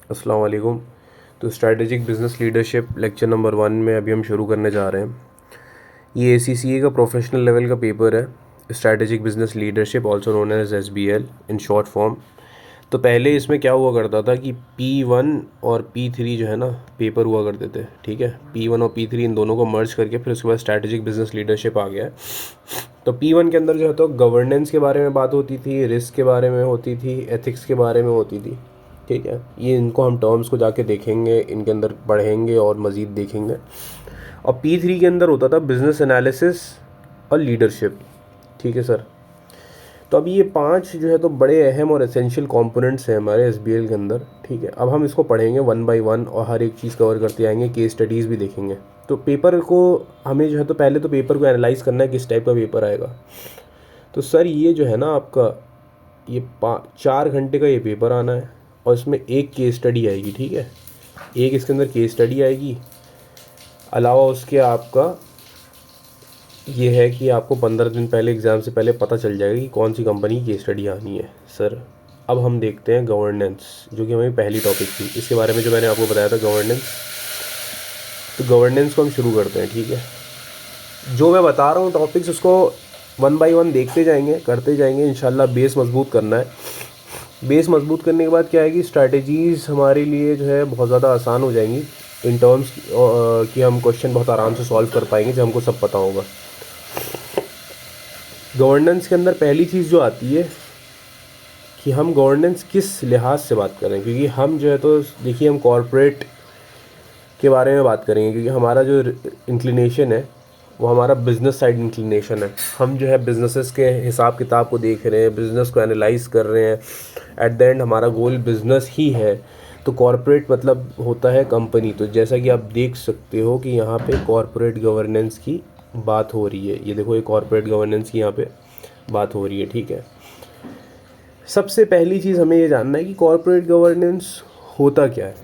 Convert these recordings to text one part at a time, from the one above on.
अस्सलाम वालेकुम। तो strategic business leadership lecture number 1 में अभी हम शुरू करने जा रहे हैं। ये ACCA का प्रोफेशनल लेवल का पेपर है, strategic business leadership also known as SBL in short form. तो पहले इसमें क्या हुआ करता था कि P1 और P3 जो है ना पेपर हुआ करते थे, ठीक है। P1 और P3 इन दोनों को मर्ज करके फिर उसके बाद स्ट्रैटेजिक बिज़नेस लीडरशिप आ गया है। तो P1 के अंदर जो है तो गवर्नेंस के बारे में बात होती थी, रिस्क के बारे में होती थी, एथिक्स के बारे में होती थी, ठीक है। ये इनको हम टर्म्स को जाके देखेंगे, इनके अंदर पढ़ेंगे और मज़ीद देखेंगे। और P3 के अंदर होता था बिज़नेस एनालिसिस और लीडरशिप, ठीक है सर। तो अब ये 5 जो है तो बड़े अहम और एसेंशियल कंपोनेंट्स हैं हमारे SBL के अंदर, ठीक है। अब हम इसको पढ़ेंगे 1 बाय 1 और हर एक चीज़ कवर करते आएंगे, केस स्टडीज़ भी देखेंगे। तो पेपर को हमें जो है तो पहले तो पेपर को एनालाइज़ करना है किस टाइप का पेपर आएगा। तो सर ये जो है ना आपका ये 4 घंटे का ये पेपर आना है और इसमें एक केस स्टडी आएगी, ठीक है। एक इसके अंदर केस स्टडी आएगी। अलावा उसके आपका ये है कि आपको 15 दिन पहले एग्ज़ाम से पहले पता चल जाएगा कि कौन सी कंपनी की केस स्टडी आनी है सर। अब हम देखते हैं गवर्नेंस, जो कि हमारी पहली टॉपिक थी। इसके बारे में जो मैंने आपको बताया था गवर्नेंस, तो गवर्नेंस को हम शुरू करते हैं, ठीक है। जो मैं बता रहा हूँ टॉपिक्स उसको 1 बाय 1 देखते जाएंगे, करते जाएंगे। इंशाल्लाह बेस मजबूत करना है। बेस मजबूत करने के बाद क्या है कि स्ट्रैटेजीज़ हमारे लिए जो है बहुत ज़्यादा आसान हो जाएंगी इन टर्म्स कि हम क्वेश्चन बहुत आराम से सॉल्व कर पाएंगे जब हमको सब पता होगा। गवर्नेंस के अंदर पहली चीज़ जो आती है कि हम गवर्नेंस किस लिहाज से बात करें, क्योंकि हम जो है तो देखिए हम कॉरपोरेट के बारे में बात करेंगे, क्योंकि हमारा जो इंक्लिनेशन है वो हमारा बिज़नेस साइड इंक्लिनेशन है। हम जो है बिज़नेसेस के हिसाब किताब को देख रहे हैं, बिज़नेस को एनालाइज कर रहे हैं। एट द एंड हमारा गोल बिज़नेस ही है। तो कॉरपोरेट मतलब होता है कंपनी। तो जैसा कि आप देख सकते हो कि यहाँ पे कॉरपोरेट गवर्नेंस की बात हो रही है। ये देखो ये कॉरपोरेट गवर्नेंस की यहाँ पे बात हो रही है, ठीक है। सबसे पहली चीज़ हमें ये जानना है कि कॉरपोरेट गवर्नेंस होता क्या है।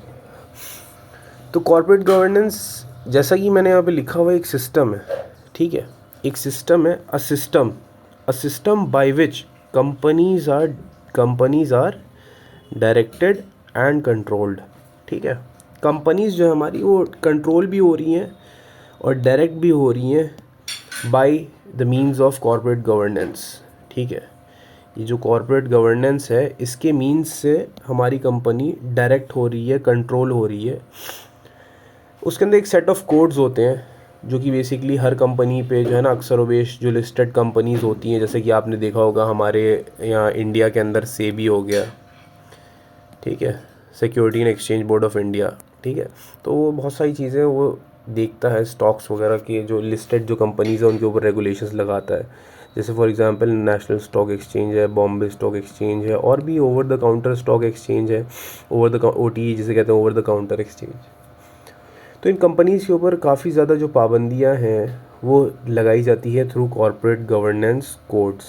तो कॉरपोरेट गवर्नेंस जैसा कि मैंने यहाँ पे लिखा हुआ एक सिस्टम है, ठीक है। एक सिस्टम है, a system by which companies are directed and controlled, ठीक है। कंपनीज जो है हमारी वो कंट्रोल भी हो रही हैं और डायरेक्ट भी हो रही हैं by the means of corporate governance, ठीक है। ये जो कॉरपोरेट गवर्नेंस है इसके मीन्स से हमारी कंपनी डायरेक्ट हो रही है, कंट्रोल हो रही है। उसके अंदर एक सेट ऑफ कोड्स होते हैं जो कि बेसिकली हर कंपनी पे जो है ना अक्सर वबेश जो लिस्टेड कंपनीज़ होती हैं, जैसे कि आपने देखा होगा हमारे यहाँ इंडिया के अंदर सेबी हो गया, ठीक है, security and exchange board of India, ठीक है। तो वो बहुत सारी चीज़ें वो देखता है, स्टॉक्स वगैरह के जो लिस्टेड जो कंपनीज़ हैं उनके ऊपर रेगुलेशंस लगाता है। जैसे for example national stock exchange है, बॉम्बे स्टॉक एक्सचेंज है, और भी over the counter stock exchange है, ओवर द OTE जिसे कहते हैं ओवर द काउंटर एक्सचेंज। तो इन कंपनीज़ के ऊपर काफ़ी ज़्यादा जो पाबंदियां हैं वो लगाई जाती है थ्रू कॉरपोरेट गवर्नेंस कोड्स।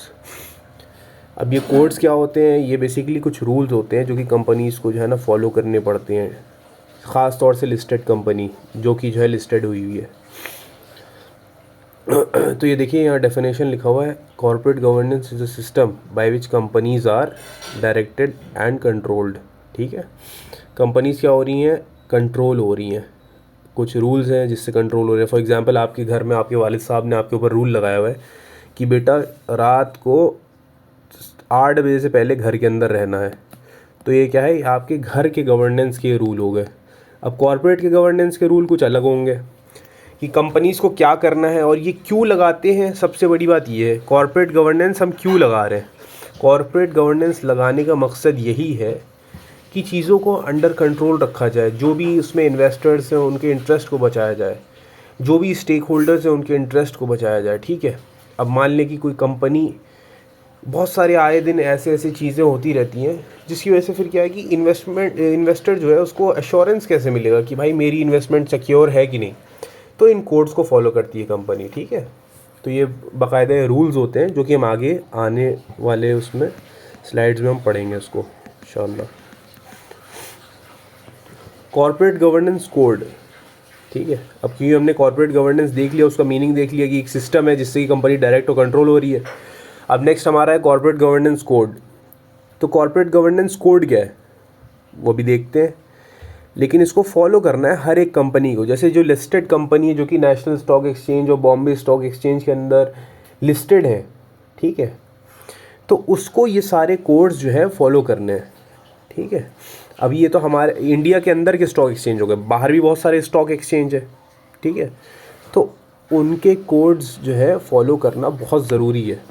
अब ये कोड्स क्या होते हैं, ये बेसिकली कुछ रूल्स होते हैं जो कि कंपनीज़ को जो है ना फॉलो करने पड़ते हैं, ख़ास तौर से लिस्टेड कंपनी जो कि जो है लिस्टेड हुई हुई है। तो ये देखिए यहाँ डेफिनेशन लिखा हुआ है, corporate governance is a system by which companies are directed and controlled, ठीक है। कंपनीज़ क्या हो रही हैं, कंट्रोल हो रही हैं। कुछ रूल्स हैं जिससे कंट्रोल हो रहे हैं। फॉर एग्जांपल आपके घर में आपके वालिद साहब ने आपके ऊपर रूल लगाया हुआ है कि बेटा रात को 8 बजे से पहले घर के अंदर रहना है। तो ये क्या है, आपके घर के गवर्नेंस के रूल हो गए। अब कॉरपोरेट के गवर्नेंस के रूल कुछ अलग होंगे कि कंपनीज़ को क्या करना है और ये क्यों लगाते हैं। सबसे बड़ी बात ये है कॉरपोरेट गवर्नेंस हम क्यों लगा रहे हैं। कॉरपोरेट गवर्नेंस लगाने का मकसद यही है कि चीज़ों को अंडर कंट्रोल रखा जाए, जो भी उसमें इन्वेस्टर्स हैं उनके इंटरेस्ट को बचाया जाए, जो भी स्टेक होल्डर्स हैं उनके इंटरेस्ट को बचाया जाए, ठीक है। अब मान लें कि कोई कंपनी, बहुत सारे आए दिन ऐसे ऐसी चीज़ें होती रहती हैं जिसकी वजह से फिर क्या है कि इन्वेस्टर जो है उसको एश्योरेंस कैसे मिलेगा कि भाई मेरी इन्वेस्टमेंट सिक्योर है कि नहीं। तो इन कोड्स को फॉलो करती है कंपनी, ठीक है। तो ये बाकायदा रूल्स होते हैं जो कि हम आगे आने वाले उसमें स्लाइड्स में हम पढ़ेंगे उसको इंशाल्लाह। कॉरपोरेट गवर्नेंस कोड, ठीक है। अब क्योंकि हमने कॉरपोरेट गवर्नेंस देख लिया, उसका मीनिंग देख लिया कि एक सिस्टम है जिससे कि कंपनी डायरेक्ट और कंट्रोल हो रही है। अब नेक्स्ट हमारा है कॉरपोरेट गवर्नेंस कोड। तो कॉरपोरेट गवर्नेंस कोड क्या है वो भी देखते हैं लेकिन इसको फॉलो करना है हर एक कंपनी को। जैसे जो लिस्टेड कंपनी है जो कि नेशनल स्टॉक एक्सचेंज और बॉम्बे स्टॉक एक्सचेंज के अंदर लिस्टेड है, ठीक है, तो उसको ये सारे कोड्स जो है फॉलो करने हैं, ठीक है। अब ये तो हमारे इंडिया के अंदर के स्टॉक एक्सचेंज हो गए, बाहर भी बहुत सारे स्टॉक एक्सचेंज है, ठीक है, तो उनके कोड्स जो है फॉलो करना बहुत ज़रूरी है।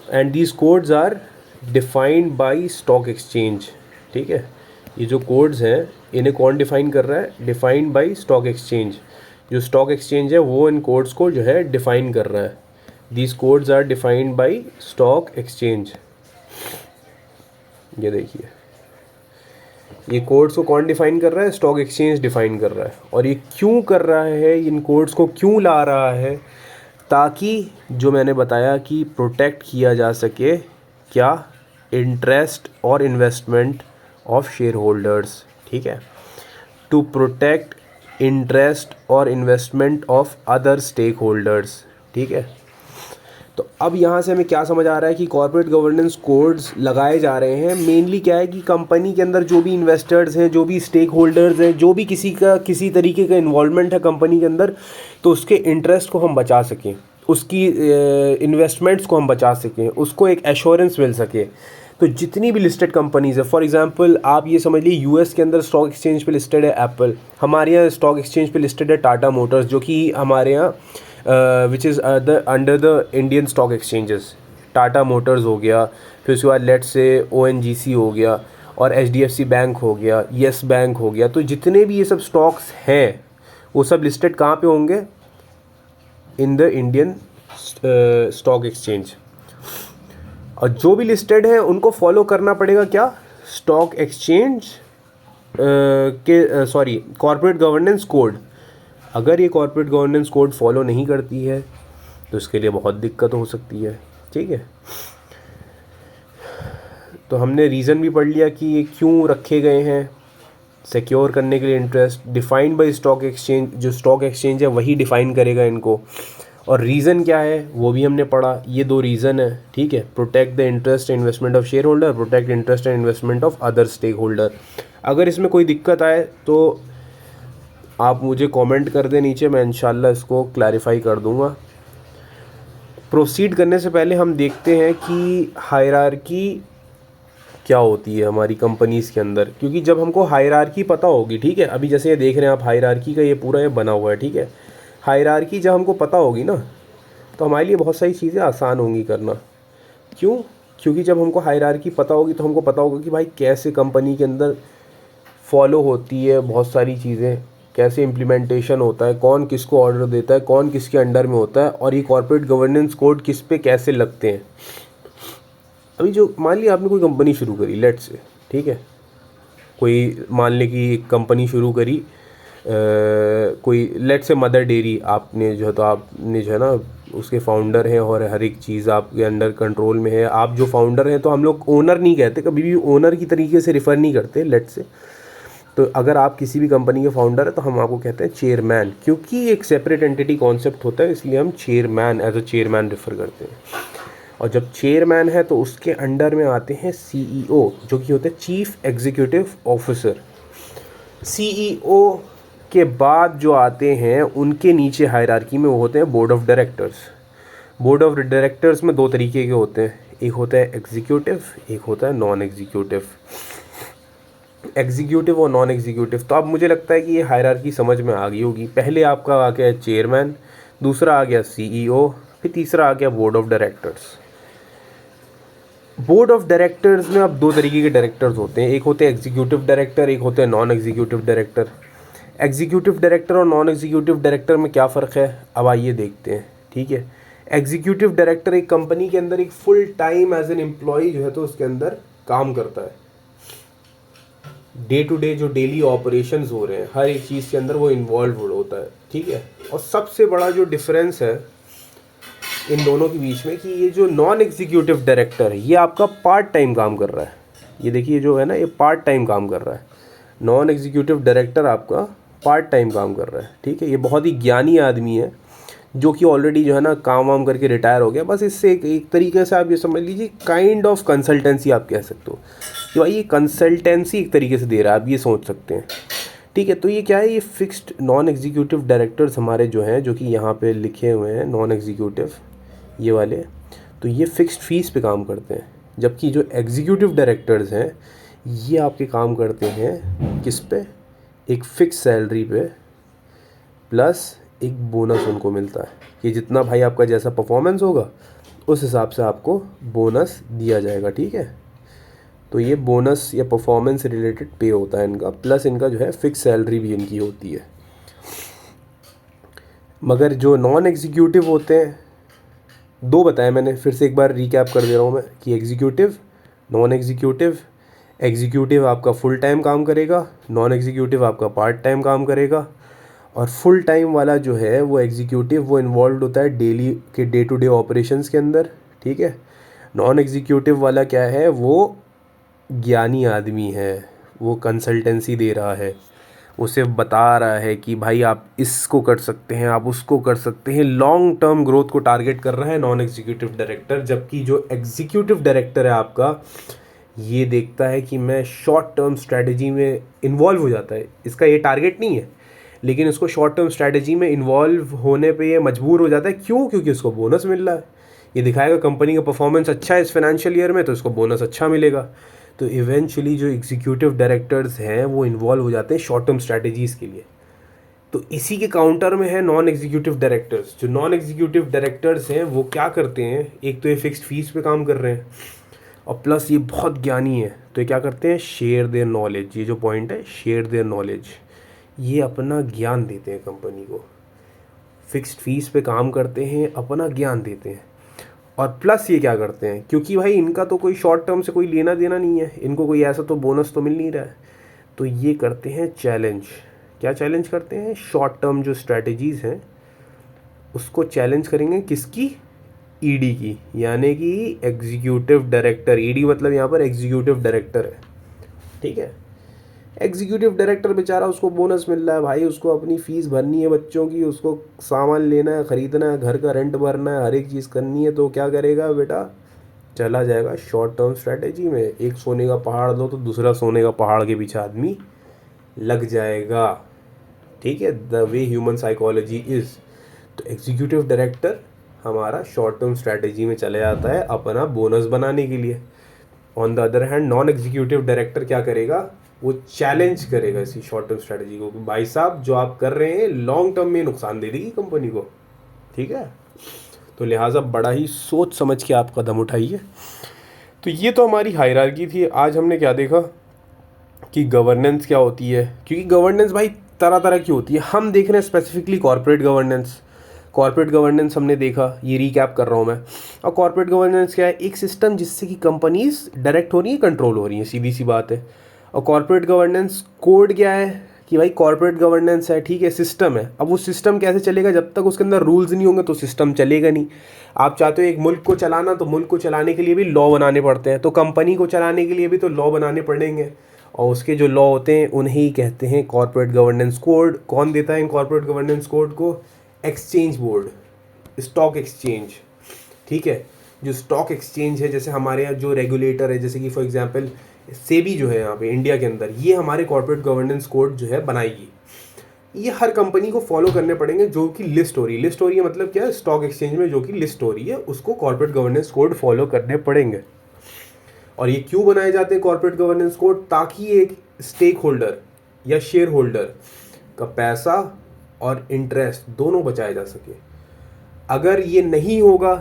And these codes are defined by stock exchange, ठीक है। ये जो कोड्स हैं इन्हें कौन डिफ़ाइन कर रहा है? डिफ़ाइंड बाय स्टॉक एक्सचेंज। जो स्टॉक एक्सचेंज है वो इन कोड्स को जो है डिफ़ाइन कर रहा है। These codes are defined by stock exchange. ये देखिए, ये कोड्स को कौन डिफ़ाइन कर रहा है? स्टॉक एक्सचेंज डिफ़ाइन कर रहा है। और ये क्यों कर रहा है, इन कोड्स को क्यों ला रहा है? ताकि जो मैंने बताया कि प्रोटेक्ट किया जा सके क्या, इंटरेस्ट और इन्वेस्टमेंट ऑफ शेयर होल्डर्स, ठीक है, टू प्रोटेक्ट इंटरेस्ट और investment of other stakeholders, ठीक है। तो अब यहाँ से हमें क्या समझ आ रहा है कि कॉर्पोरेट गवर्नेंस कोड्स लगाए जा रहे हैं। मेनली क्या है कि कंपनी के अंदर जो भी इन्वेस्टर्स हैं, जो भी स्टेक होल्डर्स हैं, जो भी किसी तरीके का इन्वॉल्वमेंट है कंपनी के अंदर, तो उसके इंटरेस्ट को हम बचा सकें, उसकी इन्वेस्टमेंट्स को हम बचा सकें, उसको एक एश्योरेंस मिल सके। तो जितनी भी लिस्टेड कंपनीज़ है, फॉर एग्जांपल आप ये समझ लीजिए यूएस के अंदर स्टॉक एक्सचेंज पे लिस्टेड है एप्पल, हमारे यहाँ स्टॉक एक्सचेंज पे लिस्टेड है टाटा मोटर्स, जो कि हमारे यहाँ which is under the Indian stock exchanges. Tata Motors हो गया, फिर उसके बाद लेट्स से ONGC हो गया, और HDFC बैंक हो गया, येस बैंक हो गया। तो जितने भी ये सब स्टॉक्स हैं वो सब लिस्टेड कहाँ पे होंगे? In the Indian stock exchange. और जो भी लिस्टेड है उनको फॉलो करना पड़ेगा क्या? स्टॉक एक्सचेंज के कॉर्पोरेट गवर्नेंस कोड। अगर ये कॉर्पोरेट गवर्नेंस कोड फॉलो नहीं करती है तो इसके लिए बहुत दिक्कत हो सकती है, ठीक है। तो हमने रीज़न भी पढ़ लिया कि ये क्यों रखे गए हैं, सिक्योर करने के लिए interest, defined by stock exchange. जो स्टॉक एक्सचेंज है वही डिफ़ाइन करेगा इनको। और रीज़न क्या है वो भी हमने पढ़ा, ये 2 रीज़न है, ठीक है। Protect the interest and investment of shareholder, protect interest and investment of other stakeholder. अगर इसमें कोई दिक्कत आए तो आप मुझे कमेंट कर दें नीचे, मैं इंशाल्लाह इसको क्लैरिफाई कर दूंगा। प्रोसीड करने से पहले हम देखते हैं कि हायरार्की क्या होती है हमारी कंपनीज़ के अंदर, क्योंकि जब हमको हायरार्की पता होगी, ठीक है, अभी जैसे ये देख रहे हैं आप हायरार्की का ये पूरा ये बना हुआ है, ठीक है। हायरार्की जब हमको पता होगी ना तो हमारे लिए बहुत सारी चीज़ें आसान होंगी करना। क्यों? क्योंकि जब हमको हायरार्की पता होगी तो हमको पता होगा कि भाई कैसे कंपनी के अंदर फॉलो होती है बहुत सारी चीज़ें, कैसे इम्प्लीमेंटेशन होता है, कौन किसको ऑर्डर देता है, कौन किसके अंडर में होता है, और ये कॉर्पोरेट गवर्नेंस कोड किस पे कैसे लगते हैं। अभी जो मान लिया आपने कोई कंपनी शुरू करी, लेट्स से, ठीक है, कोई मान ले कि एक कंपनी शुरू करी, कोई लेट्स से मदर डेयरी आपने जो है, तो आपने जो है ना उसके फाउंडर हैं और हर एक चीज़ आपके अंडर कंट्रोल में है, आप जो फाउंडर हैं, तो हम लोग ओनर नहीं कहते, कभी भी ओनर की तरीके से रिफ़र नहीं करते, लेट्स से। तो अगर आप किसी भी कंपनी के फाउंडर है तो हम आपको कहते हैं चेयरमैन, क्योंकि एक सेपरेट एंटिटी कॉन्सेप्ट होता है, इसलिए हम chairman as a chairman refer करते हैं। और जब चेयरमैन है तो उसके अंडर में आते हैं CEO, जो कि होते हैं चीफ एग्जीक्यूटिव ऑफिसर। CEO के बाद जो आते हैं उनके नीचे हायरार्की में वो होते हैं board of directors. Board of directors में 2 तरीके के होते हैं, एक होता है एग्जीक्यूटिव, एक होता है नॉन एग्जीक्यूटिव। एग्जीक्यूटिव और नॉन एग्जीक्यूटिव, तो अब मुझे लगता है कि ये हायरार्की समझ में आ गई होगी। पहले आपका आ गया चेयरमैन, दूसरा आ गया CEO, फिर तीसरा आ गया board of directors. Board of directors में अब 2 तरीके के डायरेक्टर्स होते हैं, एक होते हैं एग्जीक्यूटिव डायरेक्टर, एक होते हैं non executive director. Executive director और नॉन एग्जीक्यूटिव डायरेक्टर में क्या फ़र्क है, अब आइए देखते हैं, ठीक है। एग्जीक्यूटिव डायरेक्टर एक कंपनी के अंदर एक full time as an employee जो है तो उसके अंदर काम करता है। डे टू डे जो डेली ऑपरेशंस हो रहे हैं हर एक चीज़ के अंदर वो इन्वॉल्व होता है, ठीक है। और सबसे बड़ा जो डिफरेंस है इन दोनों के बीच में कि ये जो नॉन एग्जीक्यूटिव डायरेक्टर है ये आपका पार्ट टाइम काम कर रहा है। ये देखिए जो है ना, ये पार्ट टाइम काम कर रहा है। नॉन एग्जीक्यूटिव डायरेक्टर आपका पार्ट टाइम काम कर रहा है, ठीक है। ये बहुत ही ज्ञानी आदमी है जो कि ऑलरेडी जो है ना काम वाम करके रिटायर हो गया। बस इससे एक तरीके से आप ये समझ लीजिए काइंड ऑफ कंसल्टेंसी आप कह सकते हो कि भाई ये कंसल्टेंसी एक तरीके से दे रहा है, आप ये सोच सकते हैं। ठीक है, तो ये क्या है, ये फिक्स्ड नॉन एग्जीक्यूटिव डायरेक्टर्स हमारे जो हैं, जो कि यहाँ पे लिखे हुए हैं नॉन एग्जीक्यूटिव ये वाले, तो ये फिक्स्ड फीस पे काम करते हैं। जबकि जो एग्जीक्यूटिव डायरेक्टर्स हैं ये आपके काम करते हैं किस पे, एक फ़िक्स सैलरी पे प्लस एक बोनस उनको मिलता है कि जितना भाई आपका जैसा परफॉर्मेंस होगा उस हिसाब से आपको बोनस दिया जाएगा। ठीक है, तो ये बोनस या परफॉर्मेंस रिलेटेड पे होता है इनका, प्लस इनका जो है फिक्स सैलरी भी इनकी होती है। मगर जो नॉन एग्जीक्यूटिव होते हैं, दो बताए मैंने, फिर से एक बार रिकैप कर दे रहा हूँ मैं कि एग्जीक्यूटिव, नॉन एग्जीक्यूटिव। एग्जीक्यूटिव आपका फुल टाइम काम करेगा, नॉन एग्जीक्यूटिव आपका पार्ट टाइम काम करेगा। और फुल टाइम वाला जो है वो एग्जीक्यूटिव वो इन्वॉल्व होता है डेली के डे टू डे ऑपरेशंस के अंदर। ठीक है, नॉन एग्जीक्यूटिव वाला क्या है, वो ज्ञानी आदमी है, वो कंसल्टेंसी दे रहा है, वो सिर्फ बता रहा है कि भाई आप इसको कर सकते हैं, आप उसको कर सकते हैं, लॉन्ग टर्म ग्रोथ को टारगेट कर रहा है नॉन एग्जीक्यूटिव डायरेक्टर। जबकि जो एग्जीक्यूटिव डायरेक्टर है आपका, ये देखता है कि मैं शॉर्ट टर्म स्ट्रैटेजी में इन्वॉल्व हो जाता है। इसका ये टारगेट नहीं है, लेकिन इसको शॉर्ट टर्म स्ट्रैटेजी में इन्वॉल्व होने पे ये मजबूर हो जाता है। क्यों? क्योंकि उसको बोनस मिल रहा है। ये दिखाएगा कंपनी का परफॉर्मेंस अच्छा है इस फाइनेंशियल ईयर में, तो इसको बोनस अच्छा मिलेगा। तो इवेंचुअली जो एग्जीक्यूटिव डायरेक्टर्स हैं वो इन्वॉल्व हो जाते हैं शॉर्ट टर्म स्ट्रैटेजीज़ के लिए। तो इसी के काउंटर में है नॉन एग्जीक्यूटिव डायरेक्टर्स। जो नॉन एग्जीक्यूटिव डायरेक्टर्स हैं वो क्या करते हैं, एक तो ये फिक्स्ड फीस पे काम कर रहे हैं और प्लस ये बहुत ज्ञानी है, तो ये क्या करते हैं, शेयर देयर नॉलेज। ये जो पॉइंट है, शेयर देयर नॉलेज, ये अपना ज्ञान देते हैं कंपनी को। फिक्स्ड फीस पे काम करते हैं, अपना ज्ञान देते हैं। और प्लस ये क्या करते हैं, क्योंकि भाई इनका तो कोई शॉर्ट टर्म से कोई लेना देना नहीं है, इनको कोई ऐसा तो बोनस तो मिल नहीं रहा है, तो ये करते हैं चैलेंज। क्या चैलेंज करते हैं, शॉर्ट टर्म जो स्ट्रैटेजीज़ हैं उसको चैलेंज करेंगे। किसकी? ईडी की, यानी कि एग्जीक्यूटिव डायरेक्टर। ईडी मतलब यहाँ पर एग्जीक्यूटिव डायरेक्टर है। ठीक है, एग्जीक्यूटिव डायरेक्टर बेचारा, उसको बोनस मिल रहा है भाई, उसको अपनी फ़ीस भरनी है बच्चों की, उसको सामान लेना है, ख़रीदना है, घर का रेंट भरना है, हर एक चीज़ करनी है। तो क्या करेगा बेटा, चला जाएगा शॉर्ट टर्म स्ट्रैटेजी में। एक सोने का पहाड़ दो तो दूसरा सोने का पहाड़ के पीछे आदमी लग जाएगा। ठीक है, the way human psychology is. तो एग्जीक्यूटिव डायरेक्टर हमारा शॉर्ट टर्म स्ट्रैटेजी में चले जाता है अपना बोनस बनाने के लिए। On the other hand non executive director क्या करेगा, वो चैलेंज करेगा इसी शॉर्ट टर्म स्ट्रैटेजी को कि भाई साहब जो आप कर रहे हैं लॉन्ग टर्म में नुकसान दे देगी कंपनी को। ठीक है, तो लिहाजा बड़ा ही सोच समझ के आप कदम उठाइए। तो ये तो हमारी हायरार्की थी। आज हमने क्या देखा कि गवर्नेंस क्या होती है, क्योंकि गवर्नेंस भाई तरह तरह की होती है। हम देख रहे हैं specifically corporate governance. Corporate governance हमने देखा, ये रिकैप कर रहा हूँ मैं। और कॉर्पोरेट गवर्नेंस क्या है, एक सिस्टम जिससे कि कंपनीज डायरेक्ट हो रही हैं, कंट्रोल हो रही हैं, सीधी सी बात है। और कॉर्पोरेट गवर्नेंस कोड क्या है कि भाई कॉर्पोरेट गवर्नेंस है, ठीक है, सिस्टम है। अब वो सिस्टम कैसे चलेगा, जब तक उसके अंदर रूल्स नहीं होंगे तो सिस्टम चलेगा नहीं। आप चाहते हो एक मुल्क को चलाना, तो मुल्क को चलाने के लिए भी लॉ बनाने पड़ते हैं, तो कंपनी को चलाने के लिए भी तो लॉ बनाने पड़ेंगे। और उसके जो लॉ होते हैं उन्हें ही कहते हैं कॉर्पोरेट गवर्नेंस कोड। कौन देता है इन कॉर्पोरेट गवर्नेंस कोड को? Exchange board, stock exchange. ठीक है, जो स्टॉक एक्सचेंज है, जैसे हमारे यहाँ जो रेगुलेटर है, जैसे कि फॉर एग्जांपल सेबी जो है यहाँ पे इंडिया के अंदर, ये हमारे कॉर्पोरेट गवर्नेंस कोड जो है बनाएगी। ये हर कंपनी को फॉलो करने पड़ेंगे, जो कि लिस्ट हो रही है। लिस्ट हो रही है मतलब क्या है, स्टॉक एक्सचेंज में जो कि लिस्ट हो रही है उसको कॉर्पोरेट गवर्नेंस कोड फॉलो करने पड़ेंगे। और ये क्यों बनाए जाते हैं कॉर्पोरेट गवर्नेंस कोड? ताकि एक स्टेक होल्डर या शेयर होल्डर का पैसा और इंटरेस्ट दोनों बचाया जा सके। अगर ये नहीं होगा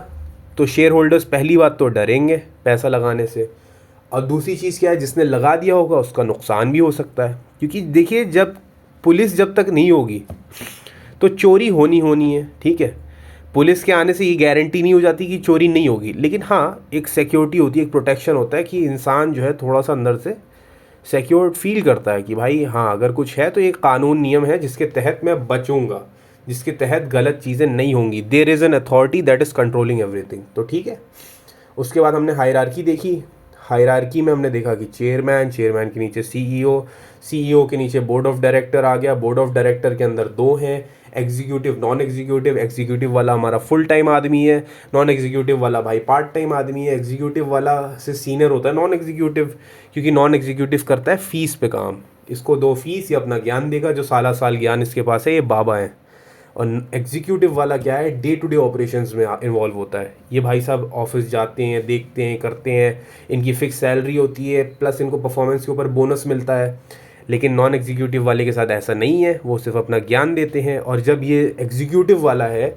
तो शेयर होल्डर्स पहली बात तो डरेंगे पैसा लगाने से, और दूसरी चीज़ क्या है, जिसने लगा दिया होगा उसका नुकसान भी हो सकता है। क्योंकि देखिए, जब पुलिस जब तक नहीं होगी तो चोरी होनी है। ठीक है, पुलिस के आने से ये गारंटी नहीं हो जाती कि चोरी नहीं होगी, लेकिन हाँ एक सिक्योरिटी होती है, एक प्रोटेक्शन होता है कि इंसान जो है थोड़ा सा अंदर से सिक्योर फील करता है कि भाई हाँ अगर कुछ है तो एक कानून नियम है जिसके तहत मैं बचूंगा, जिसके तहत गलत चीज़ें नहीं होंगी। There is an authority that is controlling everything. तो ठीक है, उसके बाद हमने हायरार्की देखी। हायरार्की में हमने देखा कि चेयरमैन, चेयरमैन के नीचे सीईओ, सीईओ के नीचे बोर्ड ऑफ डायरेक्टर आ गया, बोर्ड ऑफ डायरेक्टर के अंदर 2 हैं, एग्जीक्यूटिव, नॉन एग्जीक्यूटिव। एग्जीक्यूटिव वाला हमारा फुल टाइम आदमी है, नॉन एग्जीक्यूटिव वाला भाई पार्ट टाइम आदमी है। एग्जीक्यूटिव वाला से सीनियर होता है नॉन एग्जीक्यूटिव, क्योंकि नॉन एग्जीक्यूटिव करता है फीस पे काम, इसको 2 फीस, ये अपना ज्ञान देगा, जो साला साल ज्ञान इसके पास है, ये बाबा हैं। और एग्जीक्यूटिव वाला क्या है, डे टू डे ऑपरेशंस में इन्वॉल्व होता है। ये भाई साहब ऑफिस जाते हैं, देखते हैं, करते हैं, इनकी फिक्स सैलरी होती है, प्लस इनको परफॉर्मेंस के ऊपर बोनस मिलता है। लेकिन नॉन एग्जीक्यूटिव वाले के साथ ऐसा नहीं है, वो सिर्फ अपना ज्ञान देते हैं। और जब ये एग्जीक्यूटिव वाला है,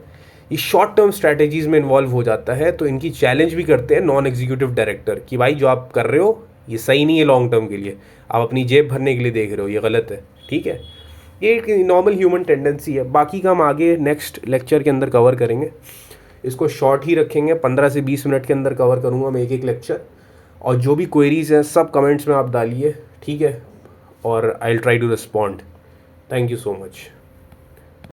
ये शॉर्ट टर्म स्ट्रैटेजीज़ में इन्वॉल्व हो जाता है, तो इनकी चैलेंज भी करते हैं नॉन एग्जीक्यूटिव डायरेक्टर कि भाई जो आप कर रहे हो ये सही नहीं है लॉन्ग टर्म के लिए, आप अपनी जेब भरने के लिए देख रहे हो, ये गलत है। ठीक है, ये एक नॉर्मल ह्यूमन टेंडेंसी है। बाकी का हम आगे नेक्स्ट लेक्चर के अंदर कवर करेंगे, इसको शॉर्ट ही रखेंगे, 15 से 20 मिनट के अंदर कवर करूँगा मैं एक लेक्चर। और जो भी क्वेरीज़ हैं सब कमेंट्स में आप डालिए, ठीक है, और I will try to respond. Thank you so much.